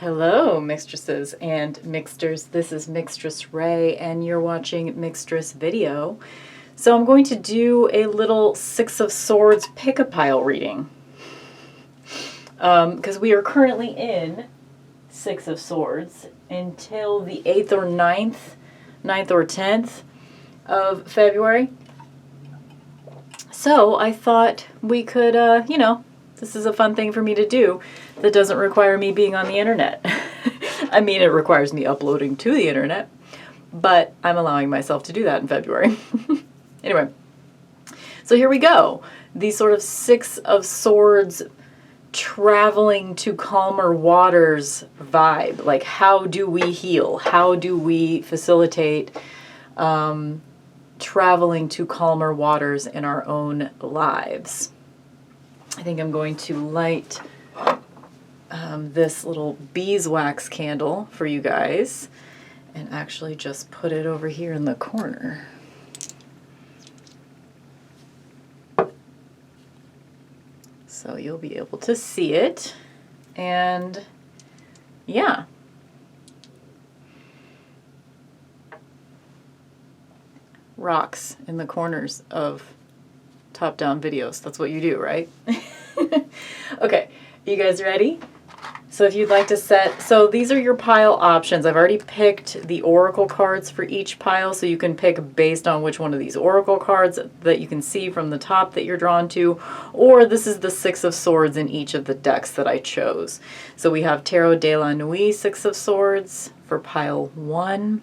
Hello, Mixtresses and Mixters. This is Mixtress Ray, and you're watching Mixtress video. So I'm going to do a little Six of Swords pick-a-pile reading. Because we are currently in Six of Swords until the 8th or 9th or 10th of February. So I thought we could, this is a fun thing for me to do that doesn't require me being on the internet. I mean, it requires me uploading to the internet, but I'm allowing myself to do that in February. Anyway, so here we go. The sort of Six of Swords traveling to calmer waters vibe. Like, how do we heal? How do we facilitate traveling to calmer waters in our own lives? I think I'm going to light this little beeswax candle for you guys and actually just put it over here in the corner. So you'll be able to see it, and yeah. Rocks in the corners of top-down videos. That's what you do, right? Okay, you guys ready? So if you'd like to set, so these are your pile options. I've already picked the oracle cards for each pile, so you can pick based on which one of these oracle cards that you can see from the top that you're drawn to, or this is the Six of Swords in each of the decks that I chose. So we have Tarot de la Nuit Six of Swords for pile 1.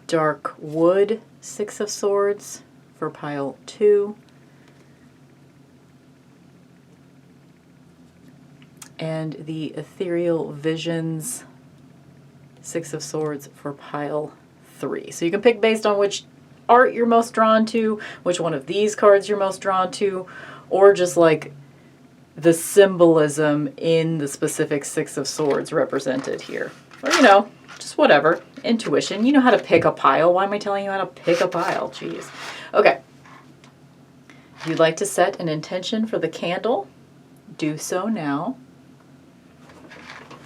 Dark Wood Six of Swords for pile 2. And the Ethereal Visions Six of Swords for pile 3. So you can pick based on which art you're most drawn to, which one of these cards you're most drawn to, or just like the symbolism in the specific Six of Swords represented here. Or, just whatever. Intuition. You know how to pick a pile. Why am I telling you how to pick a pile? Jeez. Okay. If you'd like to set an intention for the candle, do so now.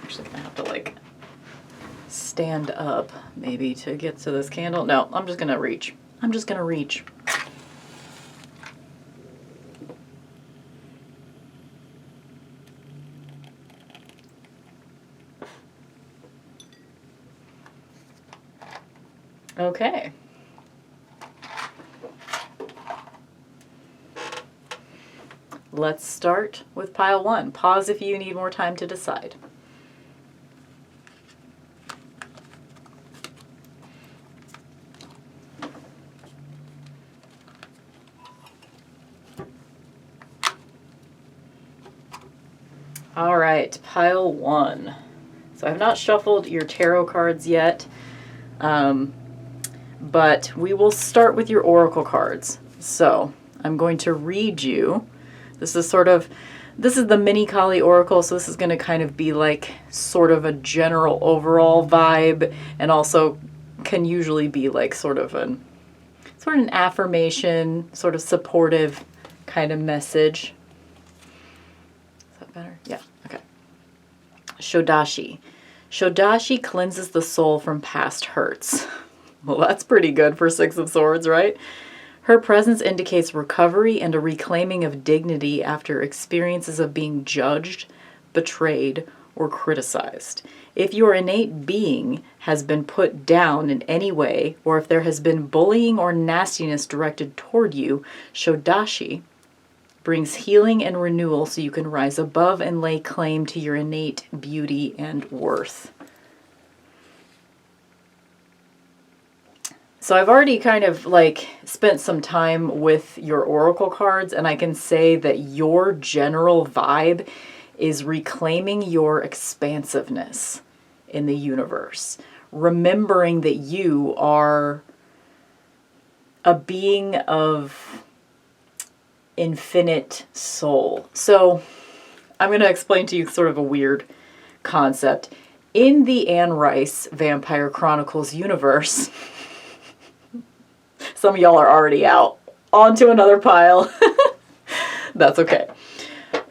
Actually gonna have to stand up maybe to get to this candle. No, I'm just gonna reach. I'm just gonna reach. Okay. Let's start with pile 1. Pause if you need more time to decide. All right, pile 1. So I've not shuffled your tarot cards yet, but we will start with your oracle cards. So I'm going to read you. This is the mini Kali Oracle, so this is going to kind of be like sort of a general overall vibe, and also can usually be like sort of an affirmation, sort of supportive kind of message. Is that better? Yeah, okay. Shodashi. Shodashi cleanses the soul from past hurts. Well, that's pretty good for Six of Swords, right? Her presence indicates recovery and a reclaiming of dignity after experiences of being judged, betrayed, or criticized. If your innate being has been put down in any way, or if there has been bullying or nastiness directed toward you, Shodashi brings healing and renewal so you can rise above and lay claim to your innate beauty and worth. So I've already kind of spent some time with your oracle cards, and I can say that your general vibe is reclaiming your expansiveness in the universe. Remembering that you are a being of infinite soul. So I'm going to explain to you sort of a weird concept. In the Anne Rice Vampire Chronicles universe, some of y'all are already out. On to another pile. That's okay.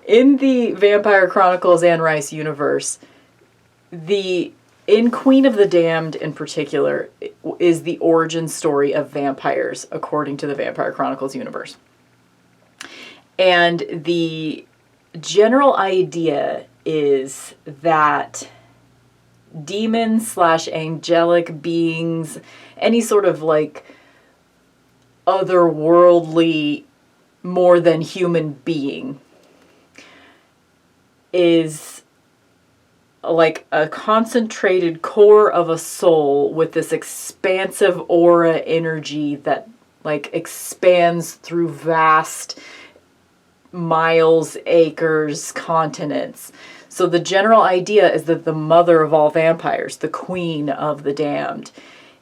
In the Vampire Chronicles Anne Rice universe, in Queen of the Damned in particular is the origin story of vampires according to the Vampire Chronicles universe. And the general idea is that demons / angelic beings, any sort of like otherworldly, more than human being, is like a concentrated core of a soul with this expansive aura energy that like expands through vast miles, acres, continents. So the general idea is that the mother of all vampires, the queen of the damned,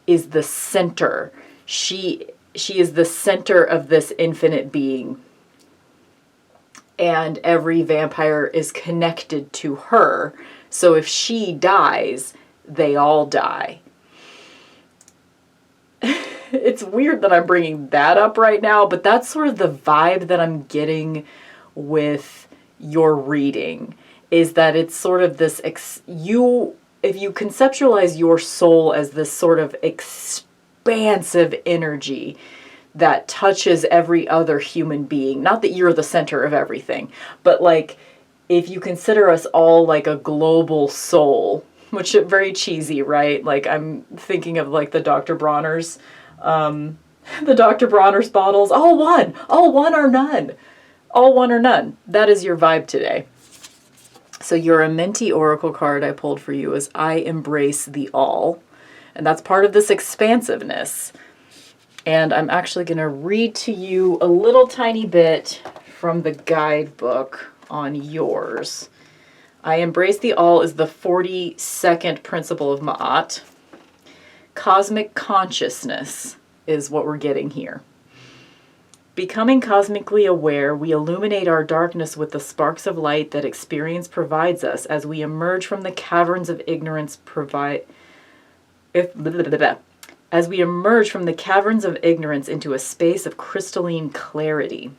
is the center. She is the center of this infinite being. And every vampire is connected to her. So if she dies, they all die. It's weird that I'm bringing that up right now, but that's sort of the vibe that I'm getting with your reading, is that it's sort of this, if you conceptualize your soul as this sort of expansive energy that touches every other human being, not that you're the center of everything, but like, if you consider us all like a global soul, which is very cheesy, right? Like I'm thinking of like the Dr. Bronner's bottles, all one or none. All one or none. That is your vibe today. So your Amenti Oracle card I pulled for you is I Embrace the All. And that's part of this expansiveness. And I'm actually going to read to you a little tiny bit from the guidebook on yours. I Embrace the All is the 42nd principle of Ma'at. Cosmic consciousness is what we're getting here. Becoming cosmically aware, we illuminate our darkness with the sparks of light that experience provides us as we emerge from the caverns of ignorance as we emerge from the caverns of ignorance into a space of crystalline clarity.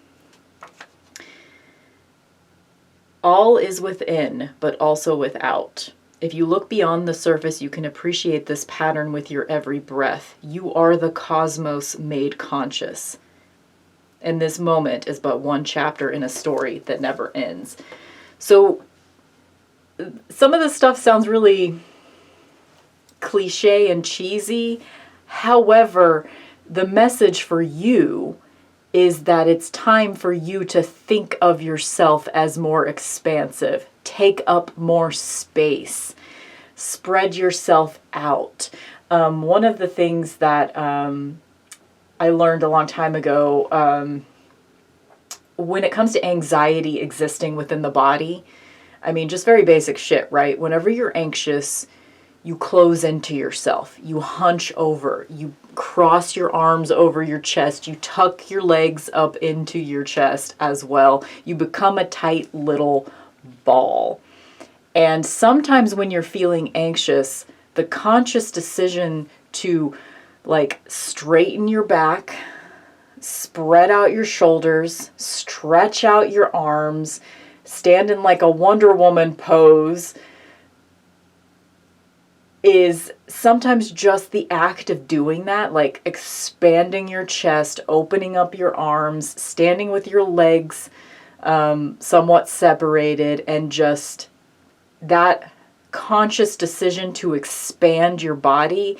All is within, but also without. If you look beyond the surface, you can appreciate this pattern with your every breath. You are the cosmos made conscious. And this moment is but one chapter in a story that never ends. So some of this stuff sounds really cliche and cheesy. However, the message for you is that it's time for you to think of yourself as more expansive. Take up more space. Spread yourself out. One of the things that I learned a long time ago, when it comes to anxiety existing within the body, I mean, just very basic shit, right? Whenever you're anxious, you close into yourself, you hunch over, you cross your arms over your chest, you tuck your legs up into your chest as well. You become a tight little ball. And sometimes when you're feeling anxious, the conscious decision to like straighten your back, spread out your shoulders, stretch out your arms, stand in like a Wonder Woman pose, is sometimes just the act of doing that, like expanding your chest, opening up your arms, standing with your legs somewhat separated, and just that conscious decision to expand your body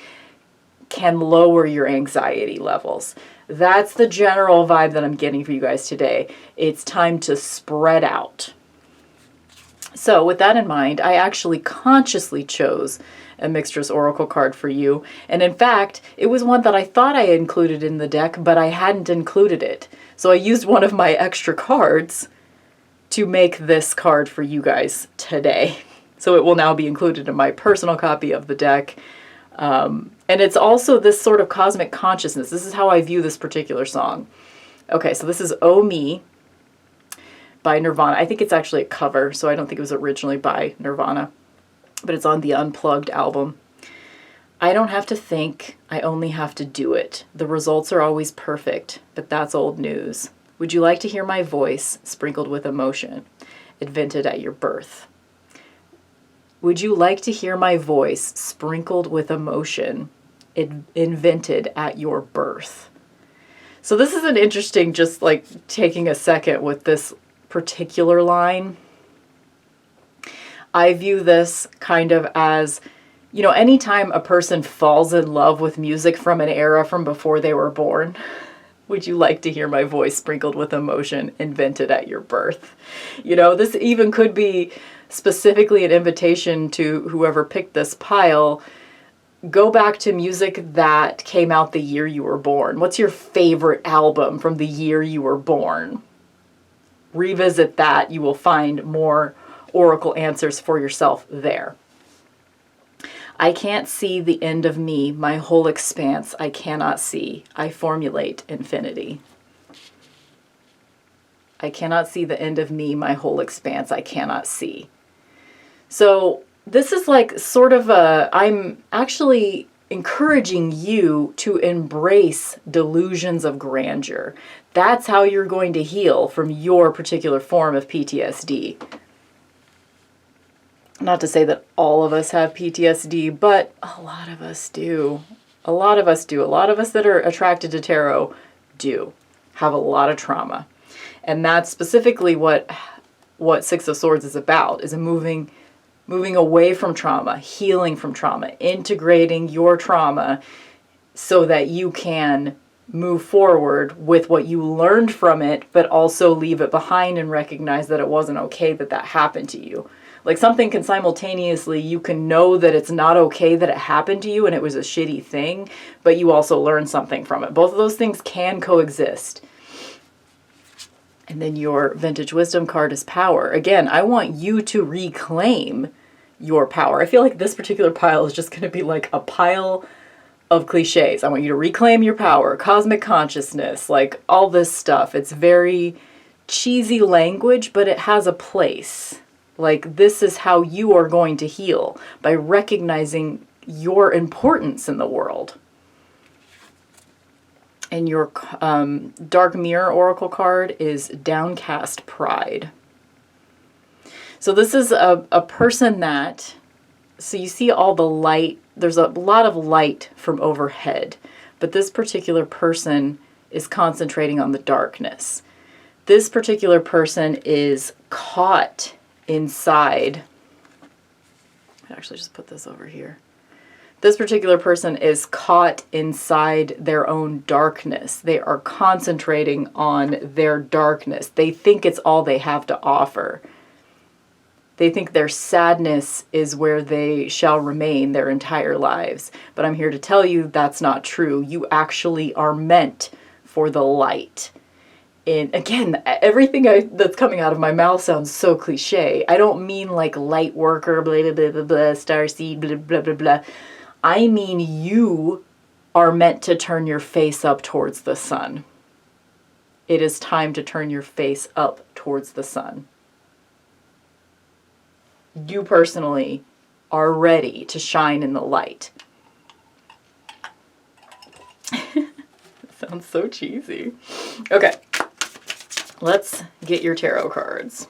can lower your anxiety levels. That's the general vibe that I'm getting for you guys today. It's time to spread out. So with that in mind, I actually consciously chose a Mixtress Oracle card for you. And in fact, it was one that I thought I included in the deck, but I hadn't included it. So I used one of my extra cards to make this card for you guys today. So it will now be included in my personal copy of the deck. And it's also this sort of cosmic consciousness. This is how I view this particular song. Okay, so this is Oh Me by Nirvana. I think it's actually a cover, so I don't think it was originally by Nirvana, but it's on the Unplugged album. I don't have to think, I only have to do it. The results are always perfect, but that's old news. Would you like to hear my voice sprinkled with emotion? invented at your birth. Would you like to hear my voice sprinkled with emotion, invented at your birth? So this is an interesting, just like taking a second with this particular line. I view this kind of as, anytime a person falls in love with music from an era from before they were born, would you like to hear my voice sprinkled with emotion, invented at your birth? This even could be specifically an invitation to whoever picked this pile. Go back to music that came out the year you were born. What's your favorite album from the year you were born? Revisit that. You will find more oracle answers for yourself there. I can't see the end of me, my whole expanse I cannot see. I formulate infinity. I cannot see the end of me, my whole expanse I cannot see. So this is like sort of I'm actually encouraging you to embrace delusions of grandeur. That's how you're going to heal from your particular form of PTSD. Not to say that all of us have PTSD, but a lot of us do. A lot of us do. A lot of us that are attracted to tarot do have a lot of trauma. And that's specifically what Six of Swords is about, is moving away from trauma, healing from trauma, integrating your trauma so that you can move forward with what you learned from it, but also leave it behind and recognize that it wasn't okay that happened to you. Like something can simultaneously, you can know that it's not okay that it happened to you and it was a shitty thing, but you also learned something from it. Both of those things can coexist. And then your Vintage Wisdom card is power. Again, I want you to reclaim your power. I feel like this particular pile is just going to be like a pile of cliches. I want you to reclaim your power, cosmic consciousness, like all this stuff. It's very cheesy language, but it has a place. Like, this is how you are going to heal, by recognizing your importance in the world. And your Dark Mirror Oracle card is Downcast Pride. So this is a person that, so you see all the light, there's a lot of light from overhead, but this particular person is concentrating on the darkness. This particular person is caught inside. I'd actually just put this over here. This particular person is caught inside their own darkness. They are concentrating on their darkness. They think it's all they have to offer. They think their sadness is where they shall remain their entire lives. But I'm here to tell you that's not true. You actually are meant for the light. And again, everything that's coming out of my mouth sounds so cliche. I don't mean like light worker, blah, blah, blah, blah, blah, starseed, blah, blah, blah, blah. I mean you are meant to turn your face up towards the sun. It is time to turn your face up towards the sun. You personally are ready to shine in the light. Sounds so cheesy. Okay. Let's get your tarot cards.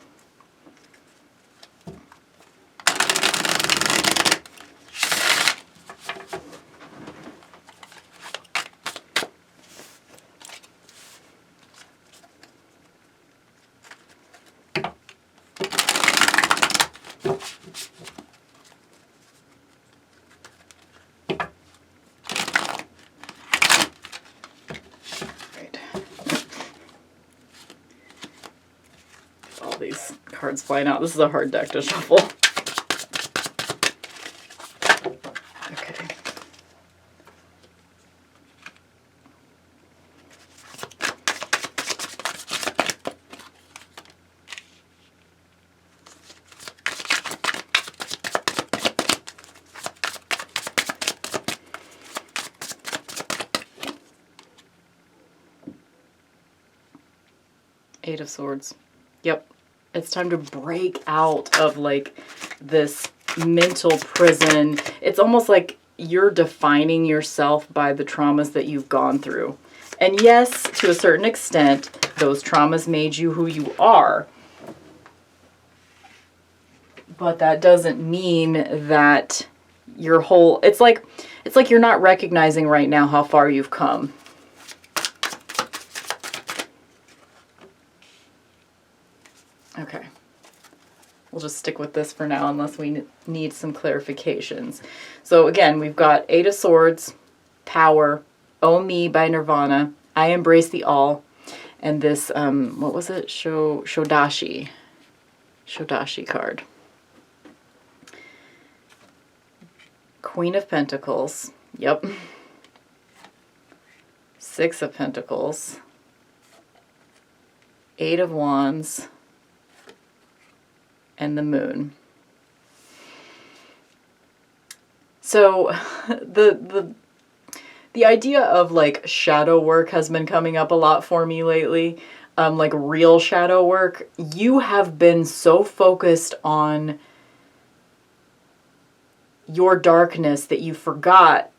These cards flying out. This is a hard deck to shuffle. Okay. Eight of Swords. Yep. It's time to break out of like this mental prison. It's almost like you're defining yourself by the traumas that you've gone through. And yes, to a certain extent, those traumas made you who you are. But that doesn't mean that your whole, it's like you're not recognizing right now how far you've come. Okay. We'll just stick with this for now unless we need some clarifications. So again, we've got Eight of Swords, Power, Oh Me by Nirvana, I Embrace the All, and this, what was it? Shodashi card. Queen of Pentacles. Yep. Six of Pentacles. Eight of Wands. And the Moon. So the idea of like shadow work has been coming up a lot for me lately. Like real shadow work. You have been so focused on your darkness that you forgot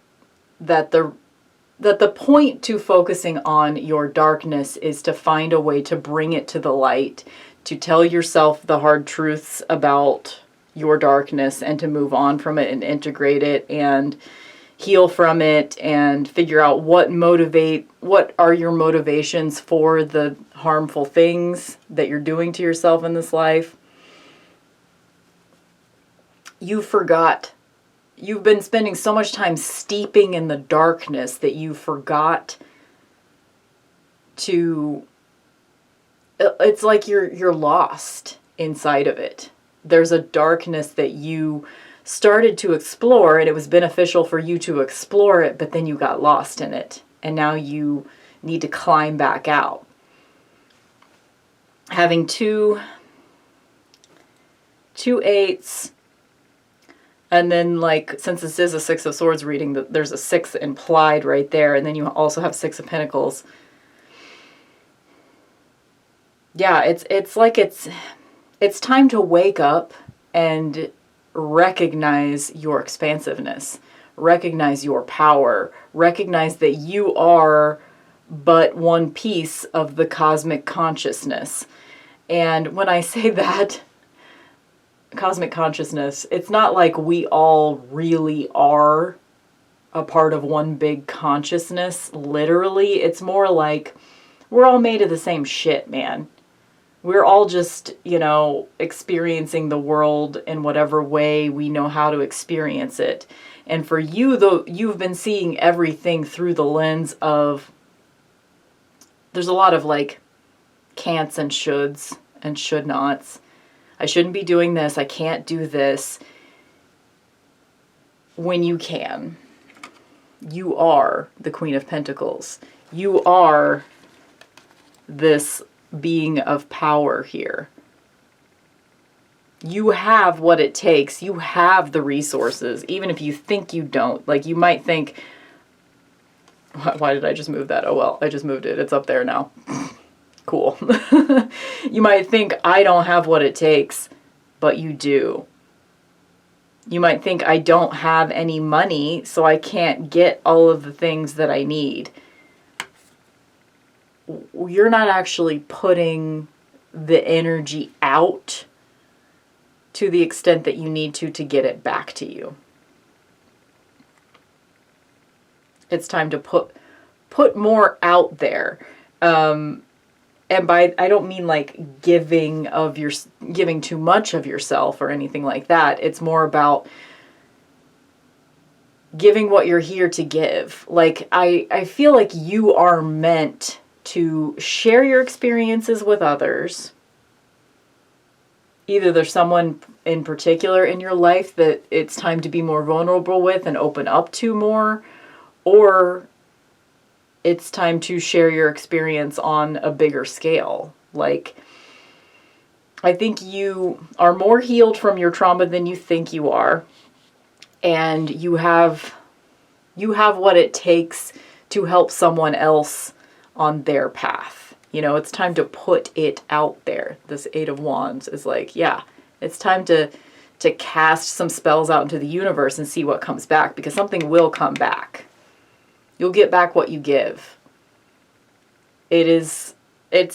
that the point to focusing on your darkness is to find a way to bring it to the light, to tell yourself the hard truths about your darkness and to move on from it and integrate it and heal from it and figure out what are your motivations for the harmful things that you're doing to yourself in this life. You forgot. You've been spending so much time steeping in the darkness that you forgot to... It's like you're lost inside of it. There's a darkness that you started to explore and it was beneficial for you to explore it, but then you got lost in it. And now you need to climb back out. Having two eights, and then like, since this is a Six of Swords reading, there's a six implied right there, and then you also have Six of Pentacles. Yeah, it's like it's time to wake up and recognize your expansiveness, recognize your power, recognize that you are but one piece of the cosmic consciousness. And when I say that, cosmic consciousness, it's not like we all really are a part of one big consciousness, literally. It's more like we're all made of the same shit, man. We're all just, experiencing the world in whatever way we know how to experience it. And for you, though, you've been seeing everything through the lens of, there's a lot of like can'ts and shoulds and should nots. I shouldn't be doing this. I can't do this. When you can. You are the Queen of Pentacles. You are this being of power here. You have what it takes. You have the resources, even if you think you don't. Like, you might think, why did I just move that? Oh, well, I just moved it. It's up there now. Cool. You might think, I don't have what it takes, but you do. You might think, I don't have any money, so I can't get all of the things that I need. You're not actually putting the energy out to the extent that you need to get it back to you. It's time to put more out there. And by, I don't mean like giving too much of yourself or anything like that. It's more about giving what you're here to give. Like, I feel like you are meant to share your experiences with others. Either there's someone in particular in your life that it's time to be more vulnerable with and open up to more, or it's time to share your experience on a bigger scale. Like, I think you are more healed from your trauma than you think you are, and you have what it takes to help someone else on their path. It's time to put it out there. This Eight of Wands is like, yeah, it's time to cast some spells out into the universe and see what comes back, because something will come back. You'll get back what you give. It's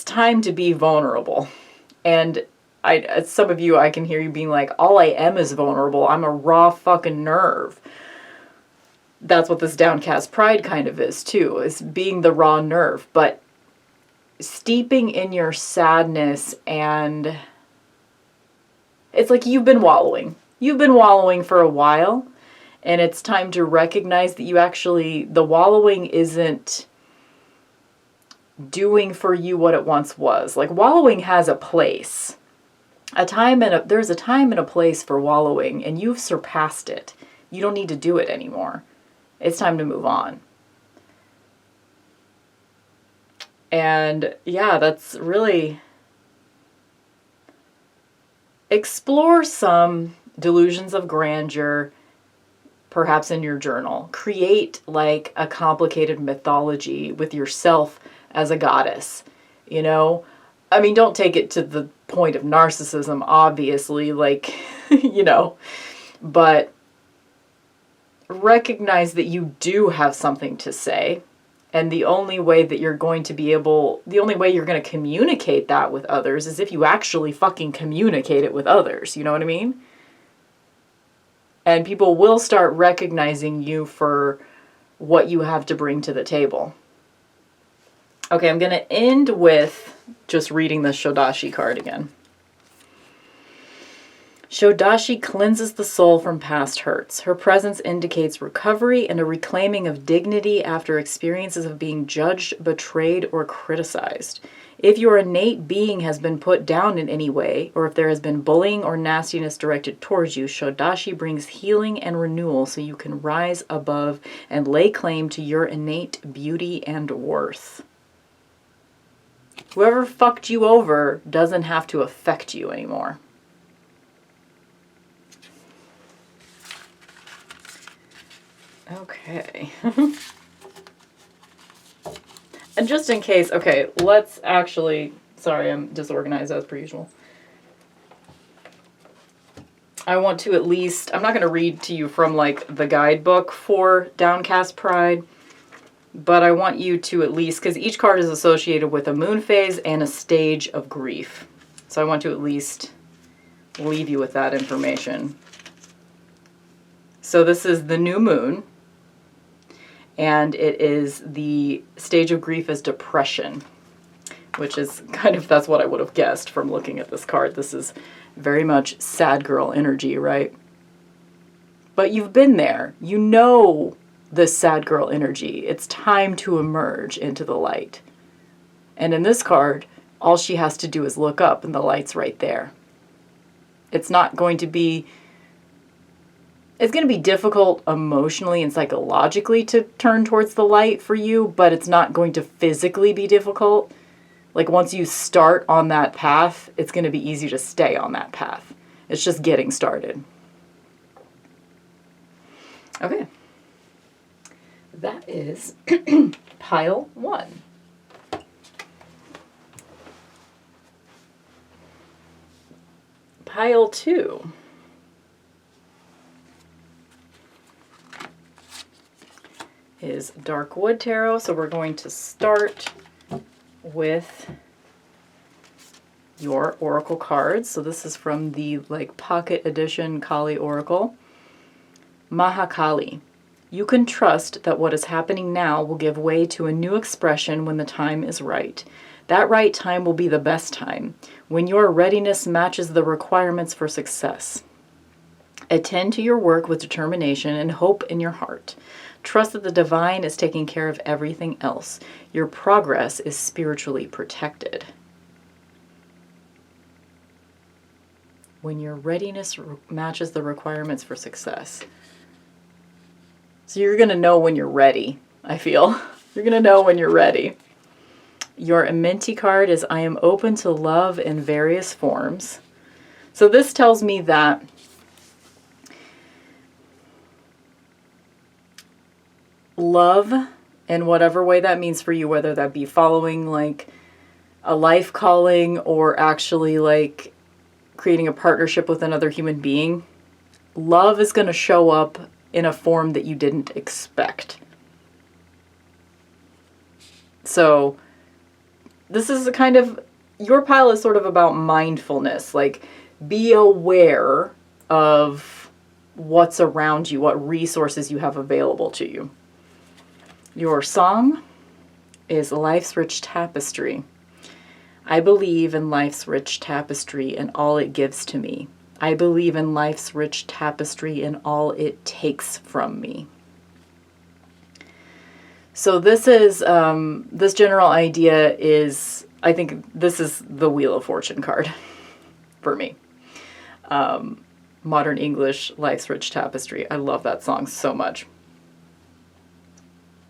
time to be vulnerable. And some of you, I can hear you being like, all I am is vulnerable. I'm a raw fucking nerve. That's what this downcast pride kind of is too, is being the raw nerve. But steeping in your sadness, and it's like you've been wallowing. You've been wallowing for a while, and it's time to recognize that the wallowing isn't doing for you what it once was. Like, wallowing has a place. There's a time and a place for wallowing, and you've surpassed it. You don't need to do it anymore. It's time to move on. And yeah, that's really... Explore some delusions of grandeur, perhaps in your journal. Create like a complicated mythology with yourself as a goddess, you know? I mean, don't take it to the point of narcissism, obviously, like, you know, but recognize that you do have something to say. And the only way you're going to communicate that with others is if you actually fucking communicate it with others. You know what I mean? And people will start recognizing you for what you have to bring to the table. Okay, I'm going to end with just reading the Shodashi card again. Shodashi cleanses the soul from past hurts. Her presence indicates recovery and a reclaiming of dignity after experiences of being judged, betrayed, or criticized. If your innate being has been put down in any way, or if there has been bullying or nastiness directed towards you, Shodashi brings healing and renewal so you can rise above and lay claim to your innate beauty and worth. Whoever fucked you over doesn't have to affect you anymore. Okay. And just in case, okay, let's actually, sorry, I'm disorganized as per usual. I want to at least, I'm not going to read to you from like the guidebook for Downcast Pride, but I want you to at least, because each card is associated with a moon phase and a stage of grief. So I want to at least leave you with that information. So this is the new moon, and it is the stage of grief is depression, which is kind of, that's what I would have guessed from looking at this card. This is very much sad girl energy, right? But you've been there. You know this sad girl energy. It's time to emerge into the light. And in this card, all she has to do is look up and the light's right there. It's not going to be, it's going to be difficult emotionally and psychologically to turn towards the light for you, but it's not going to physically be difficult. Like once you start on that path, it's going to be easy to stay on that path. It's just getting started. Okay. That is pile 1. Pile 2. Is Dark Wood Tarot. So we're going to start with your oracle cards. So this is from the like pocket edition Kali Oracle. Mahakali. You can trust that what is happening now will give way to a new expression when the time is right. That right time will be the best time, when your readiness matches the requirements for success. Attend to your work with determination and hope in your heart. Trust that the divine is taking care of everything else. Your progress is spiritually protected. When your readiness matches the requirements for success. So you're going to know when you're ready, I feel. You're going to know when you're ready. Your Amenti card is I am open to love in various forms. So this tells me that love, in whatever way that means for you, whether that be following like a life calling or actually like creating a partnership with another human being, love is going to show up in a form that you didn't expect. So this is a kind of your pile is sort of about mindfulness. Like, be aware of what's around you, what resources you have available to you. Your song is life's rich tapestry. I believe in life's rich tapestry and all it gives to me. I believe in life's rich tapestry and all it takes from me. So this is, this general idea is, I think this is the Wheel of Fortune card for me. Modern English, Life's Rich Tapestry. I love that song so much.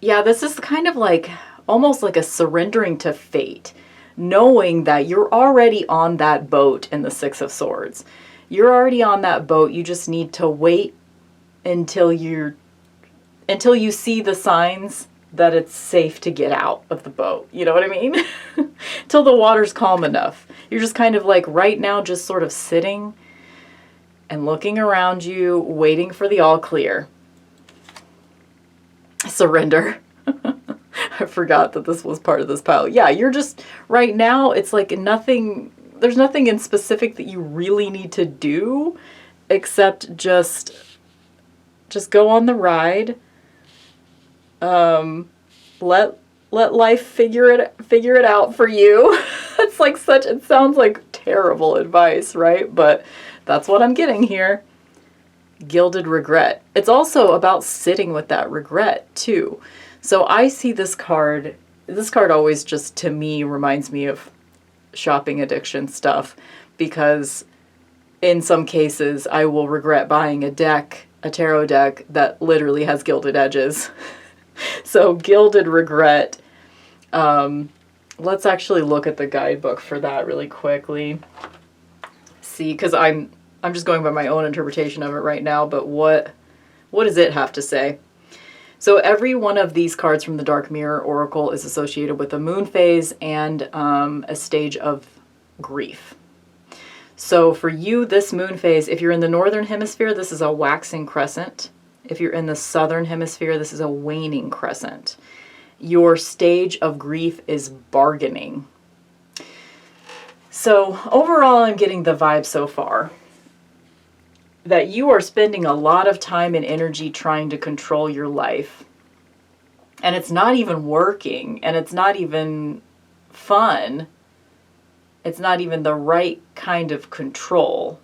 Yeah, this is kind of like, almost like a surrendering to fate, knowing that you're already on that boat in the Six of Swords. You're already on that boat. You just need to wait until you see the signs that it's safe to get out of the boat. You know what I mean? Till the water's calm enough. You're just kind of like right now just sort of sitting and looking around you, waiting for the all clear. Surrender. I forgot that this was part of this pile. Yeah, you're just, right now, it's like nothing, there's nothing in specific that you really need to do except just go on the ride. Let life figure it out for you. It's like it sounds like terrible advice, right? But that's what I'm getting here. Gilded regret. It's also about sitting with that regret too. So I see this card always just to me reminds me of shopping addiction stuff, because in some cases I will regret buying a tarot deck that literally has gilded edges. So gilded regret. Let's actually look at the guidebook for that really quickly. See, because I'm just going by my own interpretation of it right now, but what does it have to say? So every one of these cards from the Dark Mirror Oracle is associated with a moon phase and a stage of grief. So for you, this moon phase, if you're in the northern hemisphere, this is a waxing crescent. If you're in the southern hemisphere, this is a waning crescent. Your stage of grief is bargaining. So overall, I'm getting the vibe so far that you are spending a lot of time and energy trying to control your life. And it's not even working, and it's not even fun. It's not even the right kind of control.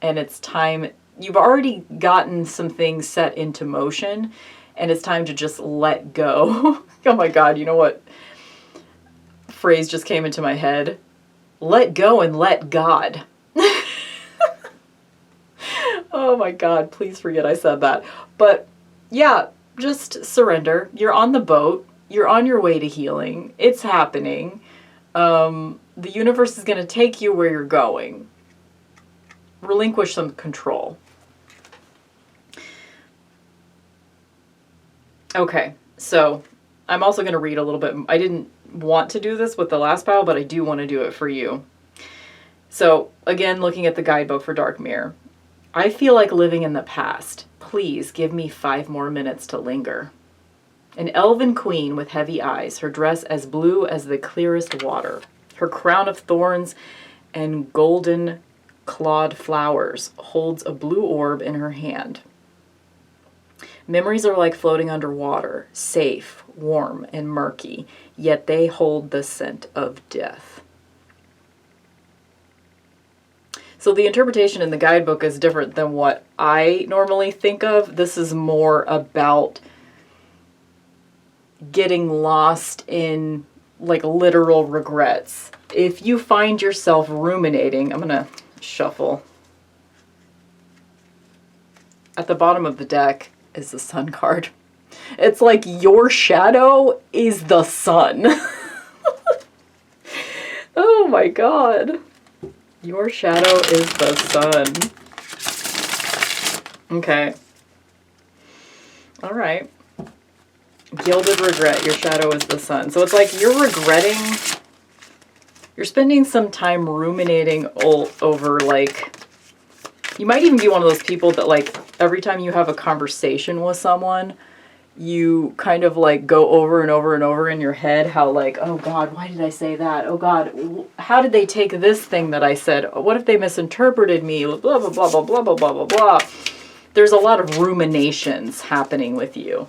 And it's time, you've already gotten some things set into motion, and it's time to just let go. Oh my God, you know what phrase just came into my head? Let go and let God. Oh my God, please forget I said that. But yeah, just surrender. You're on the boat. You're on your way to healing. It's happening. The universe is going to take you where you're going. Relinquish some control. Okay, so I'm also going to read a little bit. I didn't want to do this with the last pile, but I do want to do it for you. So again, looking at the guidebook for Dark Mirror. I feel like living in the past. Please give me 5 more minutes to linger. An elven queen with heavy eyes, her dress as blue as the clearest water. Her crown of thorns and golden clawed flowers holds a blue orb in her hand. Memories are like floating underwater, safe, warm, and murky, yet they hold the scent of death. So the interpretation in the guidebook is different than what I normally think of. This is more about getting lost in like literal regrets. If you find yourself ruminating, I'm going to shuffle. At the bottom of the deck is the Sun card. It's like your shadow is the sun. Oh my God. Your shadow is the sun. Okay. All right. Gilded regret. Your shadow is the sun. So it's like you're regretting. You're spending some time ruminating over like. You might even be one of those people that like every time you have a conversation with someone, you kind of like go over and over and over in your head how like, oh God, why did I say that? Oh God, how did they take this thing that I said? What if they misinterpreted me? Blah, blah, blah, blah, blah, blah, blah, blah, blah. There's a lot of ruminations happening with you.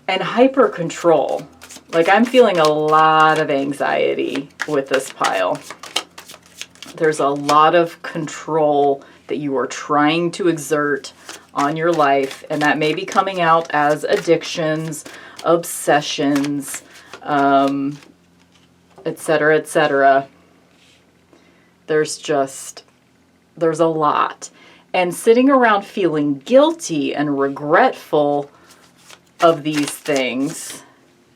And hyper control. Like, I'm feeling a lot of anxiety with this pile. There's a lot of control that you are trying to exert on your life, and that may be coming out as addictions, obsessions, etc., etc. There's a lot. And sitting around feeling guilty and regretful of these things,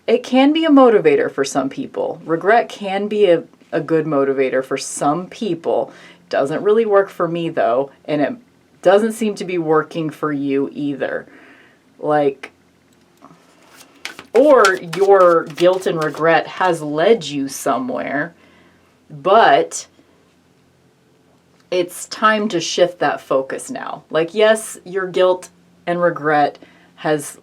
it can be a motivator for some people. Regret can be a good motivator for some people. Doesn't really work for me though, and it doesn't seem to be working for you either. Like, or your guilt and regret has led you somewhere, but it's time to shift that focus now. Like, yes, your guilt and regret has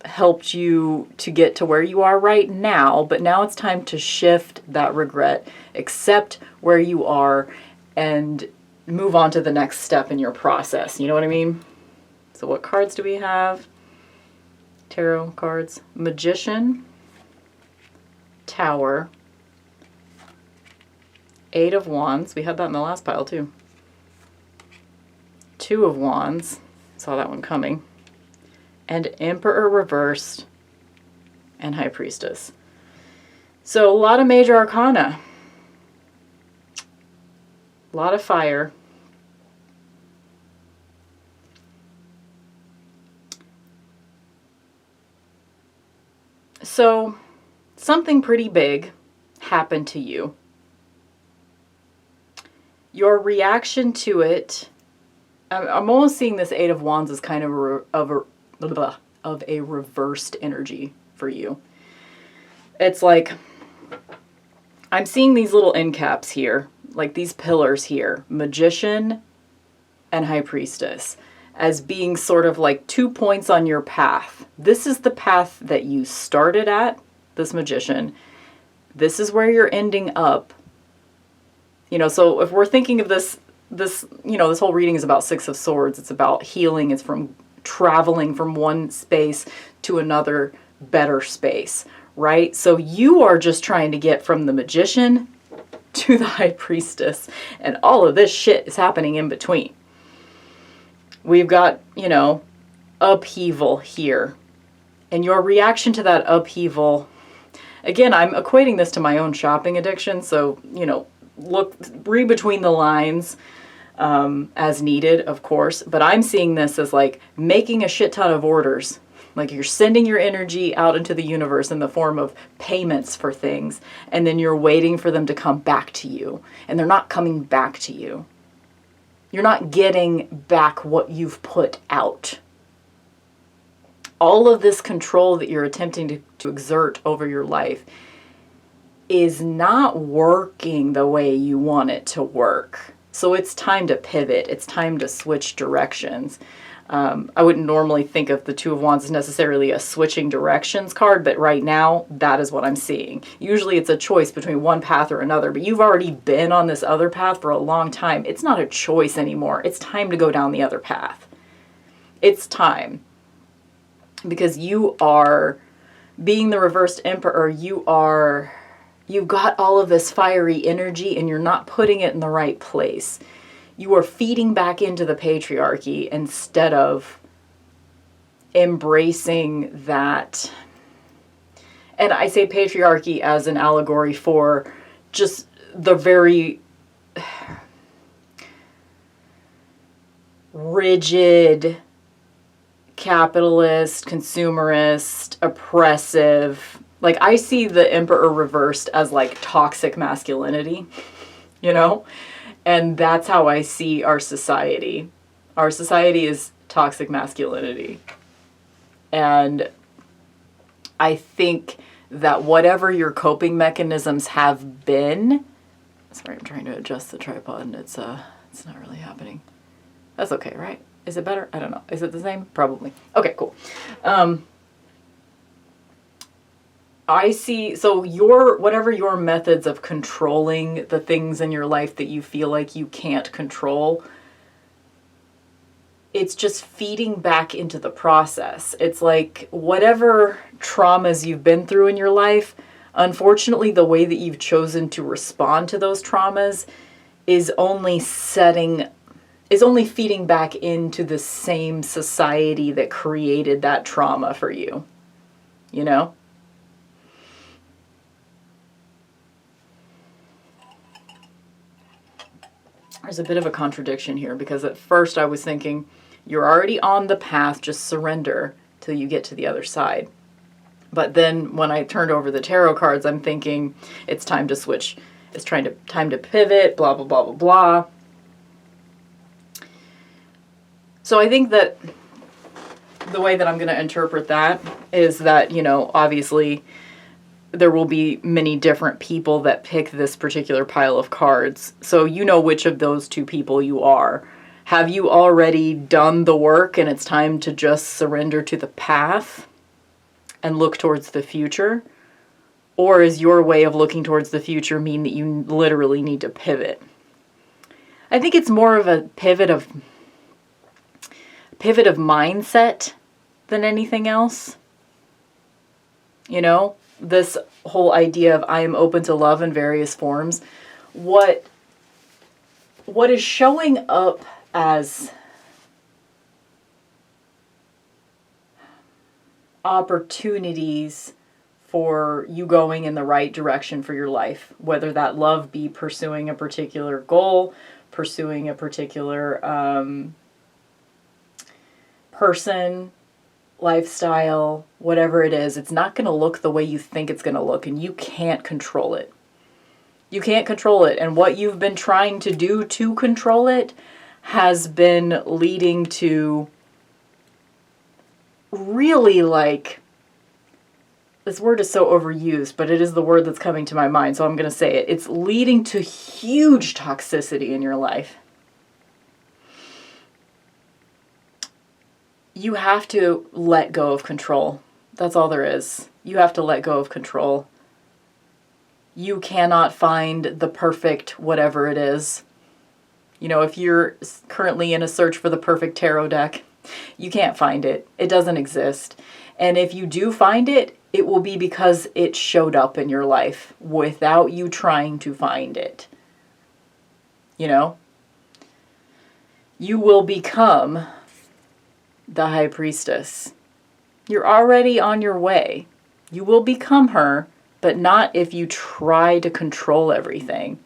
helped you to get to where you are right now, but now it's time to shift that regret, accept where you are, and move on to the next step in your process. You know what I mean? So what cards do we have? Tarot cards. Magician, Tower, Eight of Wands. We had that in the last pile too. Two of Wands. Saw that one coming. And Emperor reversed, and High Priestess. So a lot of major arcana. A lot of fire. So something pretty big happened to you. Your reaction to it, I'm almost seeing this Eight of Wands as kind of a reversed energy for you. It's like, I'm seeing these little end caps here, like these pillars here, Magician and High Priestess, as being sort of like 2 points on your path. This is the path that you started at, this Magician. This is where you're ending up. You know, so if we're thinking of this, you know, this whole reading is about Six of Swords. It's about healing. It's from traveling from one space to another better space, right? So you are just trying to get from the Magician to the High Priestess, and all of this shit is happening in between. We've got, you know, upheaval here. And your reaction to that upheaval, again, I'm equating this to my own shopping addiction, so, you know, read between the lines as needed, of course, but I'm seeing this as like making a shit ton of orders. Like, you're sending your energy out into the universe in the form of payments for things, and then you're waiting for them to come back to you, and they're not coming back to you. You're not getting back what you've put out. All of this control that you're attempting to exert over your life is not working the way you want it to work. So it's time to pivot. It's time to switch directions. I wouldn't normally think of the Two of Wands as necessarily a switching directions card, but right now, that is what I'm seeing. Usually it's a choice between one path or another, but you've already been on this other path for a long time. It's not a choice anymore. It's time to go down the other path. It's time. Because you are, being the reversed Emperor, you've got all of this fiery energy and you're not putting it in the right place. You are feeding back into the patriarchy instead of embracing that. And I say patriarchy as an allegory for just the very rigid, capitalist, consumerist, oppressive. Like, I see the Emperor reversed as like toxic masculinity, you know? And that's how I see our society. Our society is toxic masculinity. And I think that whatever your coping mechanisms have been, sorry, I'm trying to adjust the tripod and it's not really happening. That's okay, right? Is it better? I don't know. Is it the same? Probably. Okay, cool. I see, so whatever your methods of controlling the things in your life that you feel like you can't control, it's just feeding back into the process. It's like whatever traumas you've been through in your life, unfortunately, the way that you've chosen to respond to those traumas is only feeding back into the same society that created that trauma for you. You know? There's a bit of a contradiction here because at first I was thinking, you're already on the path, just surrender till you get to the other side. But then when I turned over the tarot cards, I'm thinking it's time to switch. It's time to pivot, blah, blah, blah, blah, blah. So I think that the way that I'm going to interpret that is that, you know, obviously there will be many different people that pick this particular pile of cards. So you know which of those two people you are. Have you already done the work and it's time to just surrender to the path and look towards the future? Or is your way of looking towards the future mean that you literally need to pivot? I think it's more of a pivot of mindset than anything else. You know, this whole idea of I am open to love in various forms. What is showing up as opportunities for you going in the right direction for your life, whether that love be pursuing a particular goal, pursuing a particular person, lifestyle, whatever it is, it's not going to look the way you think it's going to look, and you can't control it. You can't control it, and what you've been trying to do to control it has been leading to really, like, this word is so overused, but it is the word that's coming to my mind, so I'm going to say it. It's leading to huge toxicity in your life. You have to let go of control. That's all there is. You have to let go of control. You cannot find the perfect whatever it is. You know, if you're currently in a search for the perfect tarot deck, you can't find it. It doesn't exist. And if you do find it, it will be because it showed up in your life without you trying to find it. You know? You will become the High Priestess. You're already on your way. You will become her, but not if you try to control everything.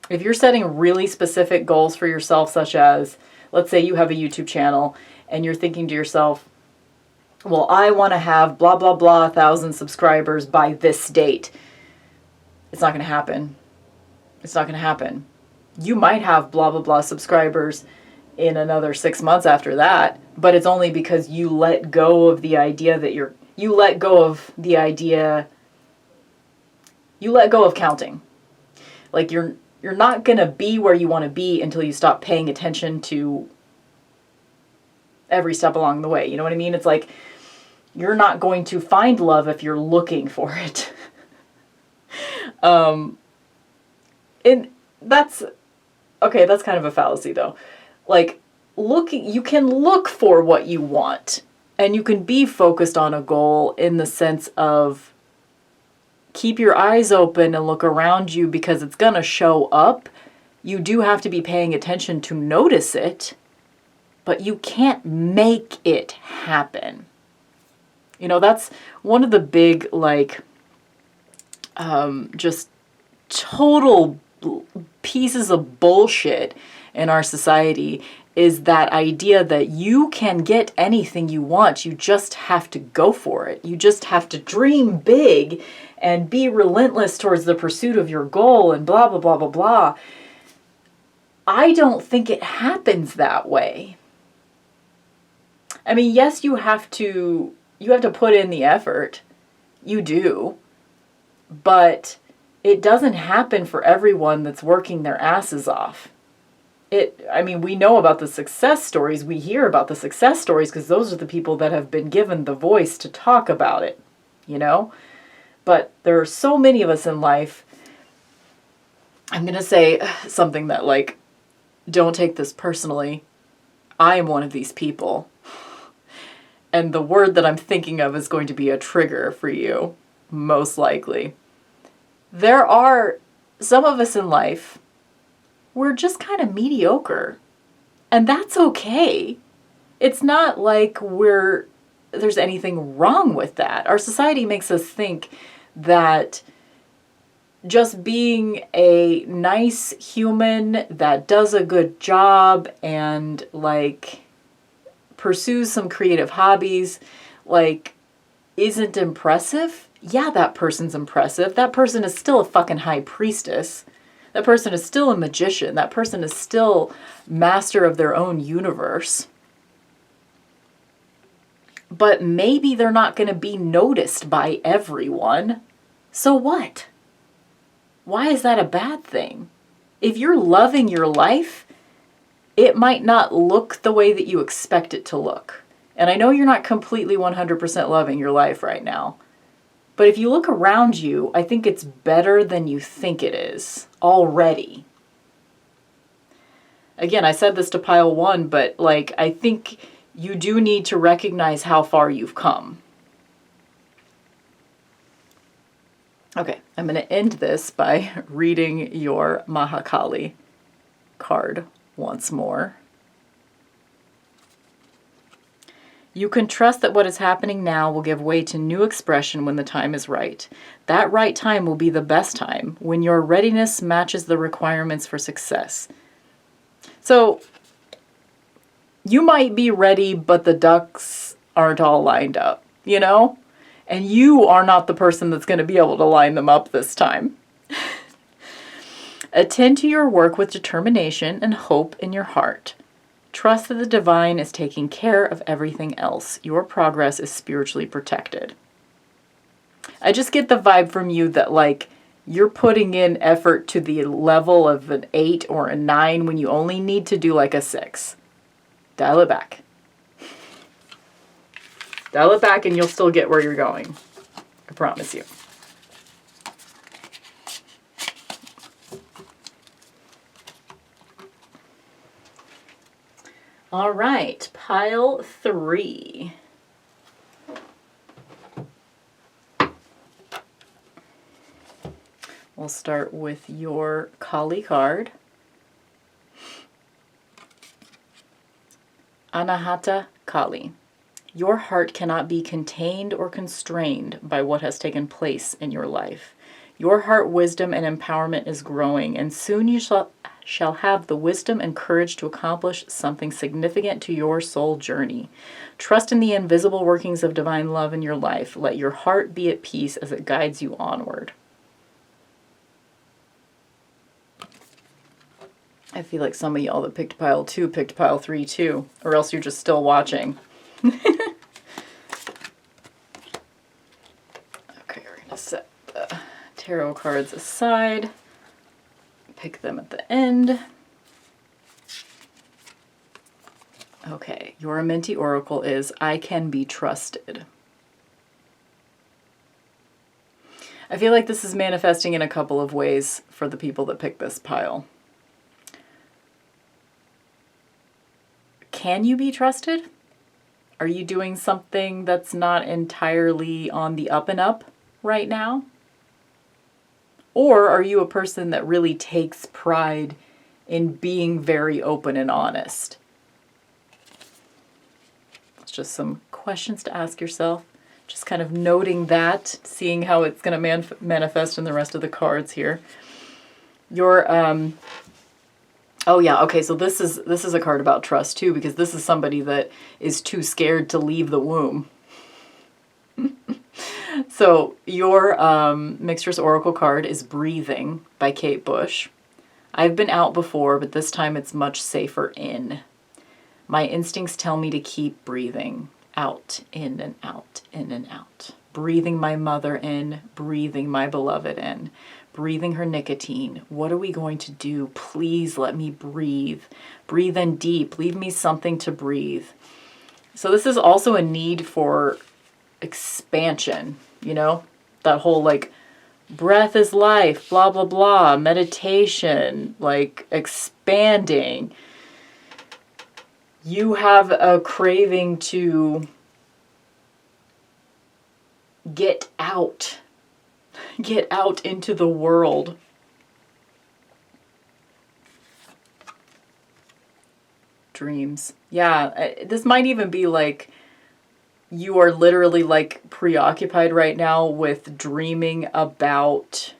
If you're setting really specific goals for yourself, such as, let's say you have a YouTube channel and you're thinking to yourself, well, I want to have blah, blah, blah 1,000 subscribers by this date. It's not going to happen. It's not going to happen. You might have blah, blah, blah subscribers in another 6 months after that, but it's only because you let go of the idea that you let go of counting. Like you're not going to be where you want to be until you stop paying attention to every step along the way. You know what I mean? It's like you're not going to find love if you're looking for it. And that's kind of a fallacy though. Like you can look for what you want and you can be focused on a goal in the sense of keep your eyes open and look around you because it's going to show up. You do have to be paying attention to notice it, but you can't make it happen. You know, that's one of the big, just total pieces of bullshit in our society is that idea that you can get anything you want. You just have to go for it. You just have to dream big and be relentless towards the pursuit of your goal and blah, blah, blah, blah, blah. I don't think it happens that way. I mean, yes, you have to put in the effort. You do. But it doesn't happen for everyone that's working their asses off. we know about the success stories. We hear about the success stories because those are the people that have been given the voice to talk about it, you know? But there are so many of us in life. I'm going to say something that, like, don't take this personally. I am one of these people. And the word that I'm thinking of is going to be a trigger for you, most likely. There are some of us in life, we're just kind of mediocre. And that's okay. It's not like there's anything wrong with that. Our society makes us think that just being a nice human that does a good job and, like, pursues some creative hobbies, like, isn't impressive. Yeah, that person's impressive. That person is still a fucking high priestess. That person is still a magician. That person is still master of their own universe. But maybe they're not going to be noticed by everyone. So what? Why is that a bad thing? If you're loving your life, it might not look the way that you expect it to look. And I know you're not completely 100% loving your life right now. But if you look around you, I think it's better than you think it is already. Again, I said this to pile 1, but, like, I think you do need to recognize how far you've come. Okay, I'm going to end this by reading your Mahakali card once more. You can trust that what is happening now will give way to new expression when the time is right. That right time will be the best time, when your readiness matches the requirements for success. So, you might be ready, but the ducks aren't all lined up, you know? And you are not the person that's going to be able to line them up this time. Attend to your work with determination and hope in your heart. Trust that the divine is taking care of everything else. Your progress is spiritually protected. I just get the vibe from you that, like, you're putting in effort to the level of an 8 or a 9 when you only need to do like a 6. Dial it back. Dial it back and you'll still get where you're going. I promise you. All right, pile 3. We'll start with your Kali card. Anahata Kali. Your heart cannot be contained or constrained by what has taken place in your life. Your heart wisdom and empowerment is growing, and soon you shall have the wisdom and courage to accomplish something significant to your soul journey. Trust in the invisible workings of divine love in your life. Let your heart be at peace as it guides you onward. I feel like some of y'all that picked pile 2 picked pile 3 too, or else you're just still watching. Okay, we're going to set the tarot cards aside. Pick them at the end. Okay, your Amenti Oracle is, I can be trusted. I feel like this is manifesting in a couple of ways for the people that pick this pile. Can you be trusted? Are you doing something that's not entirely on the up and up right now? Or are you a person that really takes pride in being very open and honest? It's just some questions to ask yourself. Just kind of noting that, seeing how it's going to manifest in the rest of the cards here. Your, oh yeah, okay, so this is a card about trust too, because this is somebody that is too scared to leave the womb. So your Mixtress Oracle card is Breathing by Kate Bush. I've been out before, but this time it's much safer in. My instincts tell me to keep breathing. Out, in and out, in and out. Breathing my mother in, breathing my beloved in. breathing her nicotine. What are we going to do? Please let me breathe. Breathe in deep. Leave me something to breathe. So this is also a need for expansion, you know? That whole like, breath is life, blah, blah, blah, meditation, like expanding. You have a craving to get out into the world. Dreams. Yeah, this might even be like you are literally like preoccupied right now with dreaming about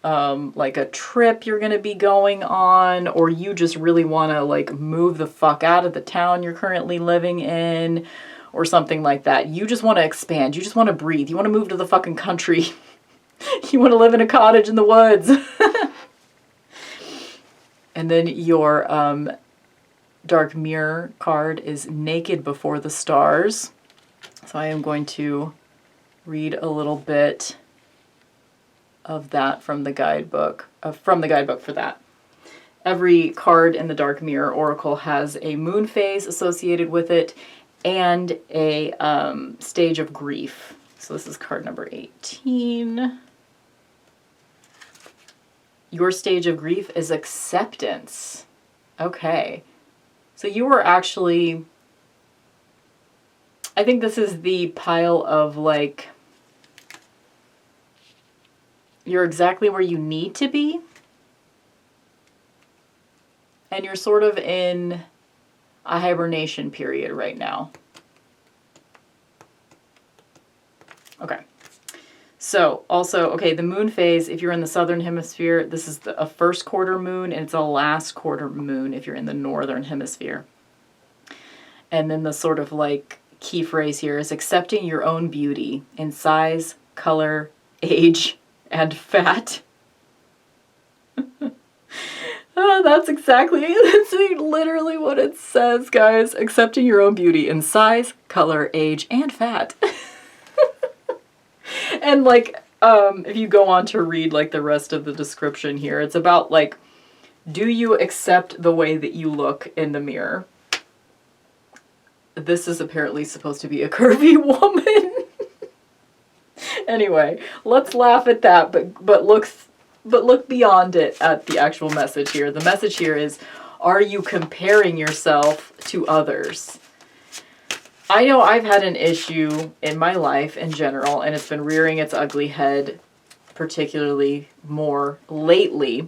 like a trip you're going to be going on, or you just really want to like move the fuck out of the town you're currently living in, or something like that. You just want to expand. You just want to breathe. You want to move to the fucking country. You want to live in a cottage in the woods. And then your dark mirror card is naked before the stars. So I am going to read a little bit of that from the guidebook, for that. Every card in the Dark Mirror Oracle has a moon phase associated with it and a stage of grief. So this is card number 18. Your stage of grief is acceptance. Okay. So you were actually, I think this is the pile of like, you're exactly where you need to be. And you're sort of in a hibernation period right now. Okay. So also, okay, the moon phase, if you're in the southern hemisphere, this is a first quarter moon, and it's a last quarter moon if you're in the northern hemisphere. And then the sort of like key phrase here is accepting your own beauty in size, color, age, and fat. That's literally what it says, guys. Accepting your own beauty in size, color, age, and fat. And like, if you go on to read like the rest of the description here, it's about like, do you accept the way that you look in the mirror? This is apparently supposed to be a curvy woman. Anyway, let's laugh at that, but look beyond it at the actual message here. The message here is, are you comparing yourself to others? I know I've had an issue in my life in general, and it's been rearing its ugly head particularly more lately,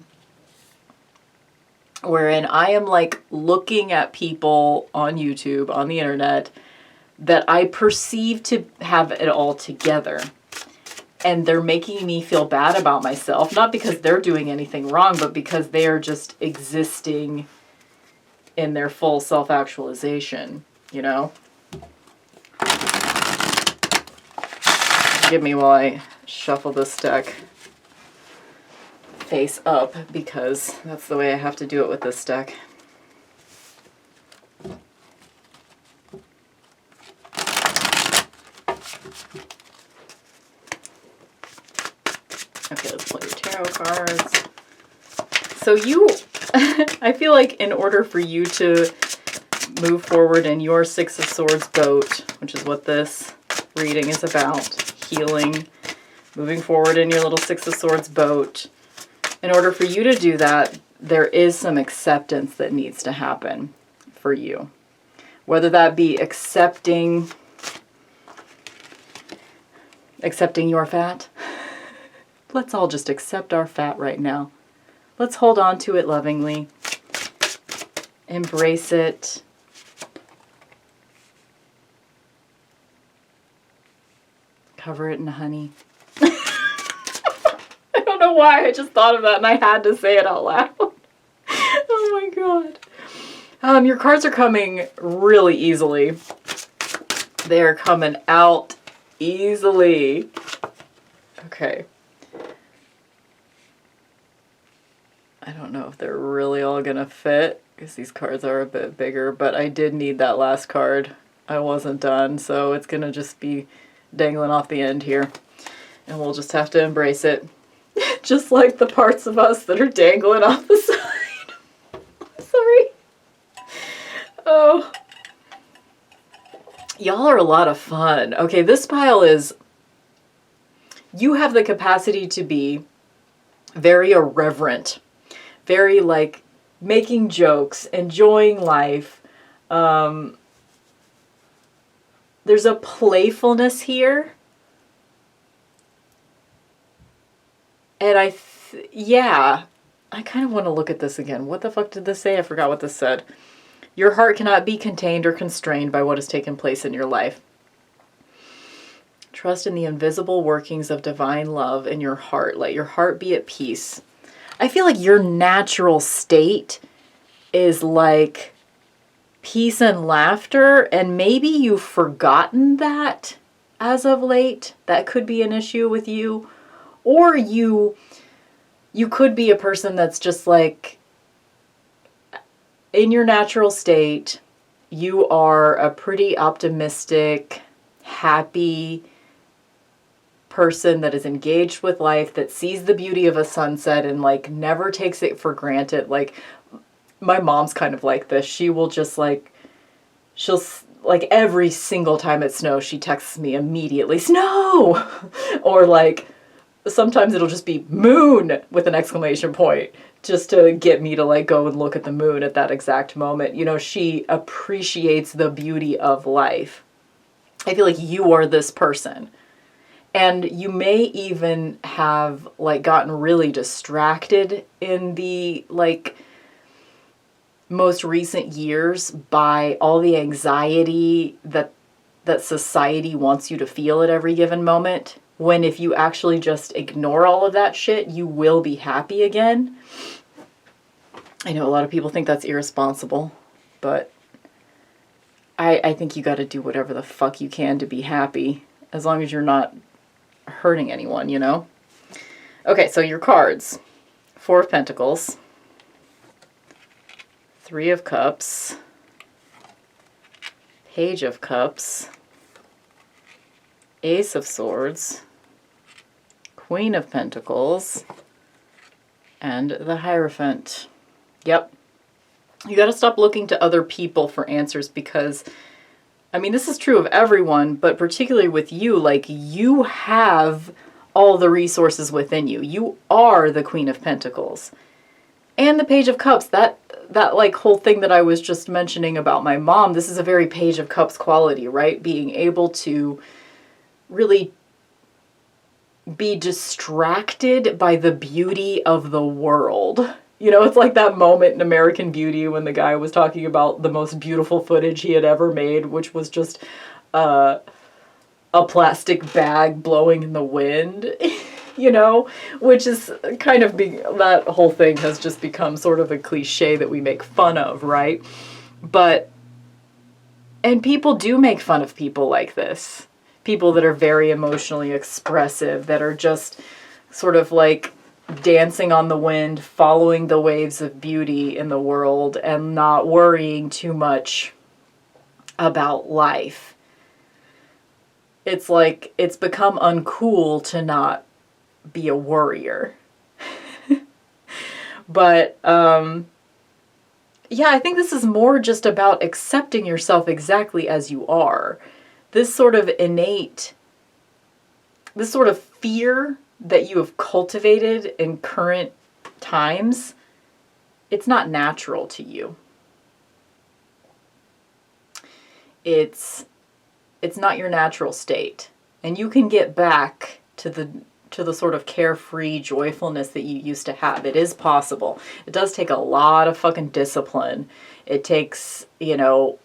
wherein I am like looking at people on YouTube, on the internet, that I perceive to have it all together. And they're making me feel bad about myself, not because they're doing anything wrong, but because they are just existing in their full self-actualization, you know? Give me while I shuffle this deck face up, because that's the way I have to do it with this deck. Okay, let's pull your tarot cards. So you, I feel like in order for you to move forward in your Six of Swords boat, which is what this reading is about, healing, moving forward in your little Six of Swords boat, in order for you to do that, there is some acceptance that needs to happen for you. Whether that be accepting your fat. Let's all just accept our fat right now. Let's hold on to it lovingly. Embrace it. Cover it in honey. I don't know why, I just thought of that and I had to say it out loud. Oh my god. Your cards are coming really easily. They are coming out easily. Okay. I don't know if they're really all gonna fit because these cards are a bit bigger, but I did need that last card. I wasn't done, so it's gonna just be dangling off the end here. And we'll just have to embrace it. Just like the parts of us that are dangling off the side. Sorry. Oh. Y'all are a lot of fun. Okay, this pile is... You have the capacity to be very irreverent. Very, like, making jokes, enjoying life. There's a playfulness here. And I kind of want to look at this again. What the fuck did this say? I forgot what this said. Your heart cannot be contained or constrained by what has taken place in your life. Trust in the invisible workings of divine love in your heart. Let your heart be at peace. I feel like your natural state is like peace and laughter, and maybe you've forgotten that as of late. That could be an issue with you. Or you could be a person that's just like, in your natural state, you are a pretty optimistic, happy person that is engaged with life, that sees the beauty of a sunset and like never takes it for granted. Like, my mom's kind of like this. She will just like, she'll like every single time it snows, she texts me immediately, snow! Or like, sometimes it'll just be moon with an exclamation point just to get me to like go and look at the moon at that exact moment. You know, she appreciates the beauty of life. I feel like you are this person. And you may even have like gotten really distracted in the like most recent years by all the anxiety that society wants you to feel at every given moment. When if you actually just ignore all of that shit, you will be happy again. I know a lot of people think that's irresponsible, but I think you got to do whatever the fuck you can to be happy, as long as you're not hurting anyone, you know? Okay, so your cards. 4 of Pentacles. 3 of Cups. Page of Cups. Ace of Swords. Queen of Pentacles. And the Hierophant. Yep. You got to stop looking to other people for answers because, I mean, this is true of everyone, but particularly with you, like, you have all the resources within you. You are the Queen of Pentacles. And the Page of Cups, that like whole thing that I was just mentioning about my mom, this is a very Page of Cups quality, right? Being able to really be distracted by the beauty of the world. You know, it's like that moment in American Beauty when the guy was talking about the most beautiful footage he had ever made, which was just a plastic bag blowing in the wind, you know, which is kind of that whole thing has just become sort of a cliche that we make fun of, right? And people do make fun of people like this. People that are very emotionally expressive, that are just sort of like dancing on the wind, following the waves of beauty in the world and not worrying too much about life. It's like it's become uncool to not be a worrier. But yeah, I think this is more just about accepting yourself exactly as you are. This sort of fear that you have cultivated in current times, it's not natural to you. It's not your natural state. And you can get back to the sort of carefree joyfulness that you used to have. It is possible. It does take a lot of fucking discipline. It takes, you know,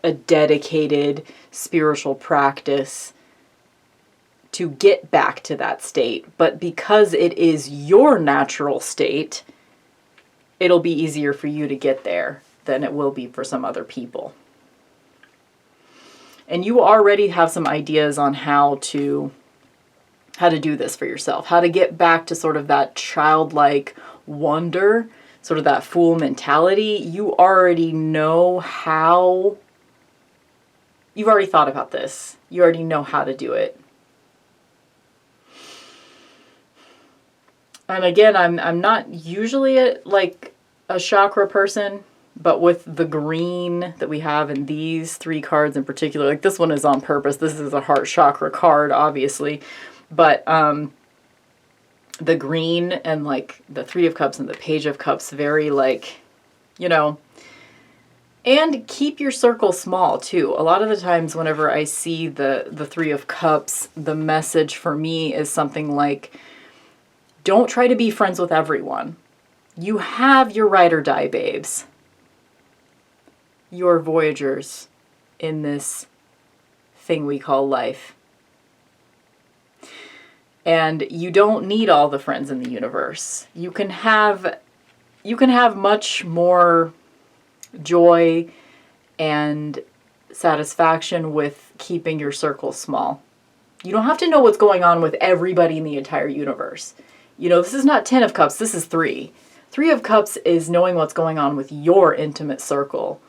a dedicated spiritual practice to get back to that state. But because it is your natural state, it'll be easier for you to get there than it will be for some other people. And you already have some ideas on how to do this for yourself, how to get back to sort of that childlike wonder, sort of that fool mentality. You already know how. You've already thought about this. You already know how to do it. And again, I'm not usually a chakra person, but with the green that we have in these 3 cards in particular, like this one is on purpose. This is a heart chakra card, obviously, but the green and like the 3 of Cups and the Page of Cups, very like, you know, and keep your circle small too. A lot of the times whenever I see the 3 of Cups, the message for me is something like, don't try to be friends with everyone. You have your ride or die babes. Your Voyagers in this thing we call life. And you don't need all the friends in the universe. You can have much more joy and satisfaction with keeping your circle small. You don't have to know what's going on with everybody in the entire universe. You know, this is not 10 of Cups, this is 3. 3 of Cups is knowing what's going on with your intimate circle.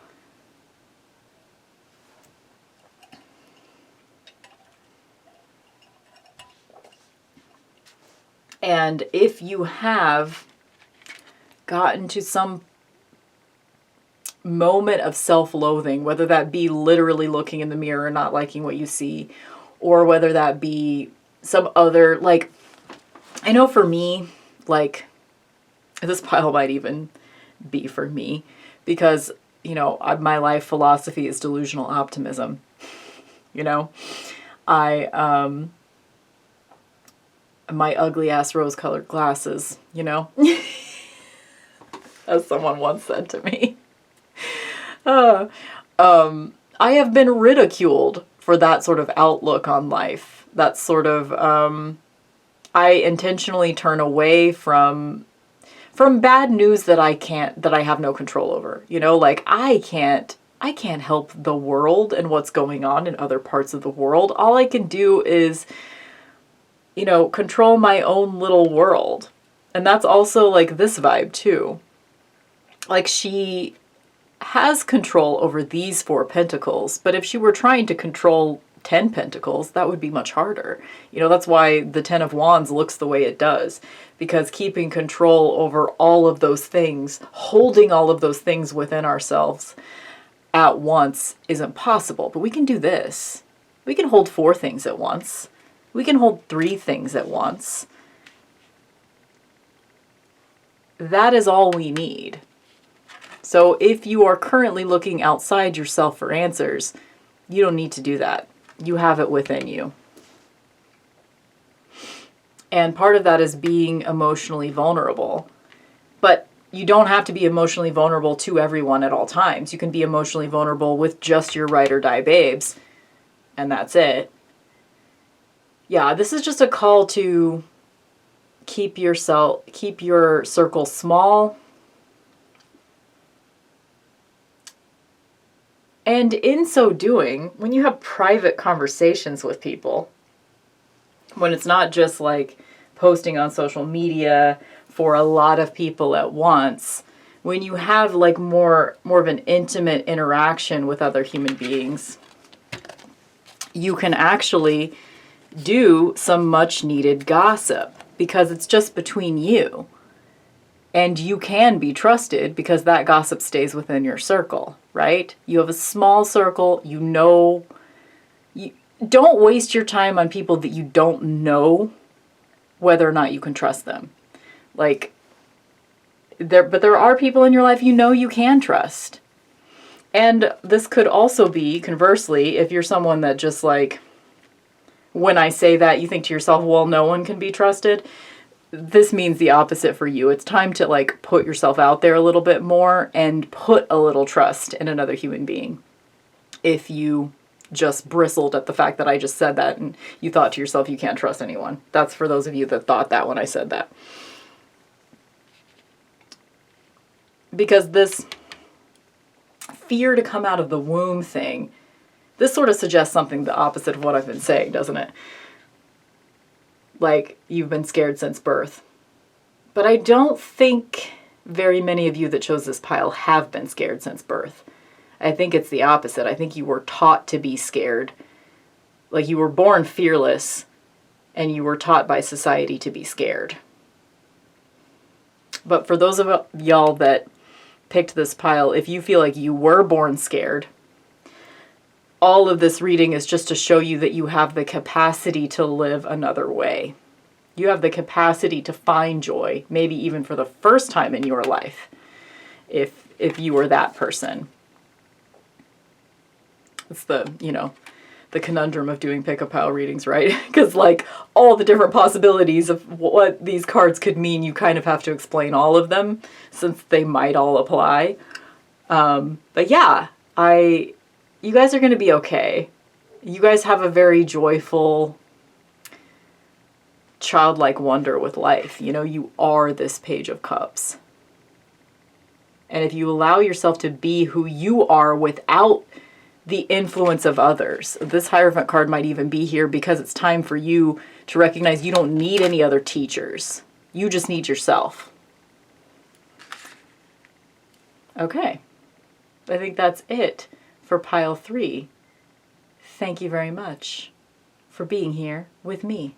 And if you have gotten to some moment of self-loathing, whether that be literally looking in the mirror and not liking what you see, or whether that be some other, like, I know for me, like, this pile might even be for me, because, you know, my life philosophy is delusional optimism. You know, my ugly ass rose-colored glasses, you know, as someone once said to me. I have been ridiculed for that sort of outlook on life. That sort of, I intentionally turn away from bad news that I have no control over. You know, like I can't help the world and what's going on in other parts of the world. All I can do is, you know, control my own little world. And that's also like this vibe too. Like she has control over these 4 pentacles, but if she were trying to control 10 pentacles, that would be much harder. You know, that's why the 10 of Wands looks the way it does, because keeping control over all of those things, holding all of those things within ourselves at once is impossible. But we can do this. We can hold 4 things at once. We can hold 3 things at once. That is all we need. So if you are currently looking outside yourself for answers, you don't need to do that. You have it within you. And part of that is being emotionally vulnerable. But you don't have to be emotionally vulnerable to everyone at all times. You can be emotionally vulnerable with just your ride or die babes, and that's it. Yeah, this is just a call to keep your circle small. And in so doing, when you have private conversations with people, when it's not just like posting on social media for a lot of people at once, when you have like more of an intimate interaction with other human beings, you can actually do some much needed gossip because it's just between you. And you can be trusted because that gossip stays within your circle, right? You have a small circle, you know. You don't waste your time on people that you don't know whether or not you can trust them. But there are people in your life you know you can trust. And this could also be, conversely, if you're someone that just like, when I say that, you think to yourself, well, no one can be trusted. This means the opposite for you. It's time to like put yourself out there a little bit more and put a little trust in another human being. If you just bristled at the fact that I just said that and you thought to yourself, you can't trust anyone. That's for those of you that thought that when I said that. Because this fear to come out of the womb thing, this sort of suggests something the opposite of what I've been saying, doesn't it? Like, you've been scared since birth. But I don't think very many of you that chose this pile have been scared since birth. I think it's the opposite. I think you were taught to be scared. Like, you were born fearless, and you were taught by society to be scared. But for those of y'all that picked this pile, if you feel like you were born scared, all of this reading is just to show you that you have the capacity to live another way. You have the capacity to find joy, maybe even for the first time in your life, if you were that person. It's the conundrum of doing pick a pile readings, right? Because like all the different possibilities of what these cards could mean, you kind of have to explain all of them since they might all apply. But yeah, you guys are going to be okay. You guys have a very joyful, childlike wonder with life. You are this Page of Cups. And if you allow yourself to be who you are without the influence of others, this Hierophant card might even be here because it's time for you to recognize you don't need any other teachers. You just need yourself. Okay. I think that's it for pile 3. Thank you very much for being here with me.